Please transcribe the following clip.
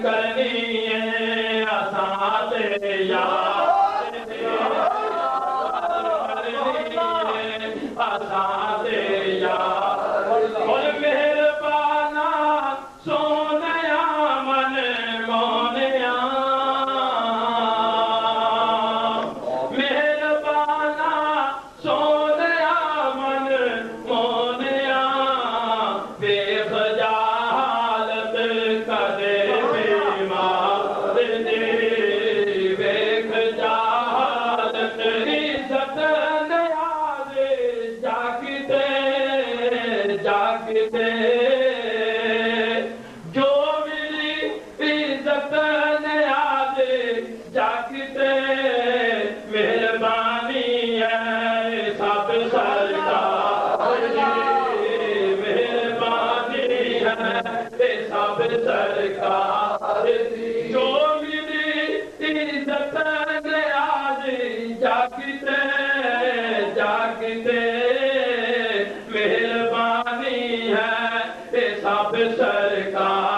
करनी है असां ते यार असां ते यार और मेहरबाना सोनिया मन मोनिया मेहरबाना सोनिया मन मोनिया देख जा हालत करे बीमार दे देख जा हालत इज्जत नयारे जागते जागते जो मिली इज्जत नयारे जागते मेहरबानी है सब सरकार की मेहरबानी है सब सरकार की जो मिली इज्जत आज जागते जागते मेहरबानी है सब सरकार